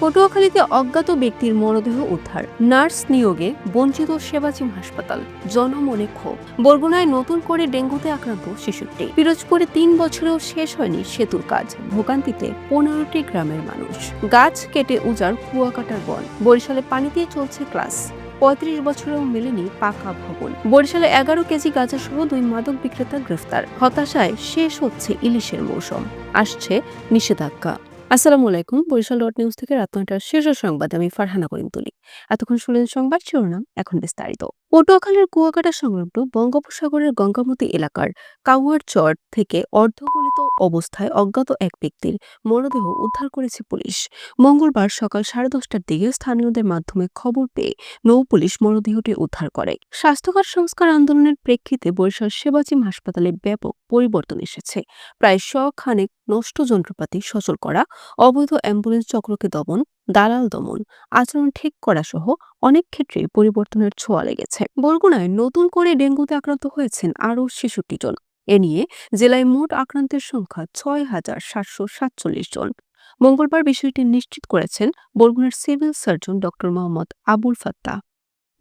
পটুয়াখালীতে অজ্ঞাত ব্যক্তির মরদেহ উদ্ধার, নার্স নিয়োগে বঞ্চিত সেবাচিম হাসপাতাল, জনমনে ক্ষোভ। বরগুনায় নতুন করে ডেঙ্গুতে আক্রান্ত শিশুটি। পিরোজপুরে ৩ বছরেও শেষ হয়নি সেতুর কাজ, ভোগান্তিতে ১৫টি গ্রামের মানুষ। গাছ কেটে উজাড় কুয়াকাটার বন। বরিশালে পানি দিয়ে চলছে ক্লাস, ৩৫ বছরেও মেলেনি পাকা ভবন। বরিশালে ১১ কেজি গাঁজা সহ ২ মাদক বিক্রেতা গ্রেফতার। হতাশায় শেষ হচ্ছে ইলিশের মৌসুম, আসছে নিষেধাজ্ঞা। আসসালামু আলাইকুম। বরিশাল ডট নিউজ থেকে রাত ৯টার শীর্ষ সংবাদ, আমি ফারহানা করিম তুলি। এতক্ষণ শুনলেন সংবাদ শিরোনাম, এখন বিস্তারিত। পটুয়াখালীর কুয়াকাটা সংলগ্ন বঙ্গোপসাগরের গঙ্গামতী এলাকার কাউয়ার চর থেকে অর্ধগলিত অবস্থায় অজ্ঞাত এক ব্যক্তির মরদেহ উদ্ধার করেছে পুলিশ। মঙ্গলবার সকাল 10:30টার দিকে স্থানীয়দের মাধ্যমে খবর পেয়ে নৌ পুলিশ মরদেহটি উদ্ধার করে। স্বাস্থ্যখাত সংস্কার আন্দোলনের প্রেক্ষিতে বরিশাল সেবাচিম হাসপাতালে ব্যাপক পরিবর্তন এসেছে। প্রায় ১০০ খানেক নষ্ট যন্ত্রপাতি সচল করা, অবৈধ অ্যাম্বুলেন্স চক্রকে দমন, দালাল দমন, আচরণ ঠিক করা সহ অনেক ক্ষেত্রেই পরিবর্তনের ছোঁয়া লেগেছে। বরগুনায় নতুন করে ডেঙ্গুতে আক্রান্ত হয়েছেন আরও ৬৬ জন। এ নিয়ে জেলায় মোট আক্রান্তের সংখ্যা ৬,৭৪৭ জন। মঙ্গলবার বিষয়টি নিশ্চিত করেছেন বরগুনার civil surgeon doctor Mohammad Abul Fattah.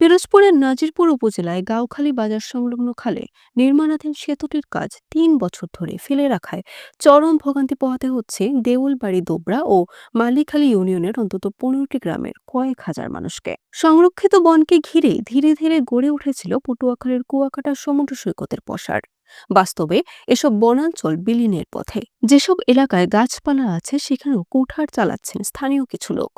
পিরোজপুরের নাজিরপুর উপজেলায় গাউখালী বাজার সংলগ্ন খালে নির্মাণাধীন সেতুটির কাজ ৩ বছর ধরে ফেলে রাখায় চরম ভোগান্তি পোহাতে হচ্ছে দেউলবাড়ি দোবরা ও মালিখালী ইউনিয়নের অন্তত ১৫টি গ্রামের কয়েক হাজার মানুষকে। সংরক্ষিত বনকে ঘিরে ধীরে ধীরে গড়ে উঠেছিল পটুয়াখালীর কুয়াকাটা সমুদ্র সৈকতের পসার। বাস্তবে এসব বনাঞ্চল বিলীনের পথে। যেসব এলাকায় গাছপালা আছে সেখানেও কুঠার চালাচ্ছেন স্থানীয় কিছু লোক।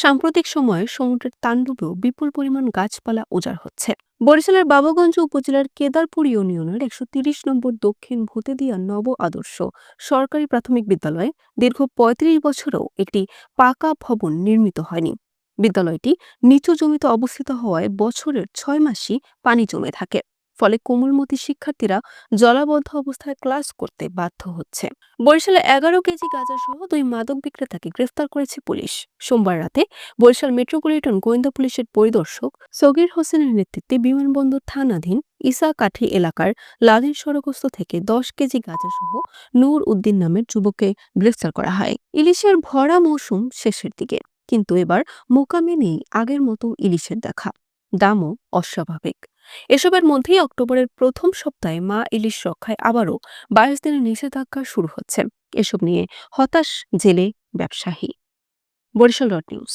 সাম্প্রতিক সময়ে সমুদ্রের তাণ্ডবেও বিপুল পরিমাণ গাছপালা উজাড় হচ্ছে। বরিশালের বাবুগঞ্জ উপজেলার কেদারপুর ইউনিয়নের ১৩০ নম্বর দক্ষিণ ভূতেদিয়া নব আদর্শ সরকারি প্রাথমিক বিদ্যালয়ে দীর্ঘ ৩৫ বছরেও একটি পাকা ভবন নির্মিত হয়নি। বিদ্যালয়টি নিচু জমিতে অবস্থিত হওয়ায় বছরের ৬ মাসই পানি জমে থাকে। ফলে কোমলমতি শিক্ষার্থীরা জলাবদ্ধ অবস্থায় ক্লাস করতে বাধ্য হচ্ছে। বরিশালে ১১ কেজি গাঁজা সহ ২ মাদক বিক্রেতাকে গ্রেফতার করেছে পুলিশ। সোমবার রাতে বরিশাল মেট্রোপলিটন গোয়েন্দা পুলিশের পরিদর্শক সগির হোসেনের নেতৃত্বে বিমানবন্দর থানাধীন ইসাকাঠি এলাকার লাদিন সড়কস্থ থেকে ১০ কেজি গাঁজা সহ নূর উদ্দিন নামের যুবককে গ্রেফতার করা হয়। ইলিশের ভরা মৌসুম শেষের দিকে, কিন্তু এবার মোকামে নেই আগের মতো ইলিশের দেখা। দামও অস্বাভাবিক। এসবের মধ্যেই অক্টোবরের প্রথম সপ্তাহে মা ইলিশ রক্ষায় আবারও ২২ দিনের নিষেধাজ্ঞা শুরু হচ্ছে। এসব নিয়ে হতাশ জেলে ব্যবসায়ী। Barishal dot news.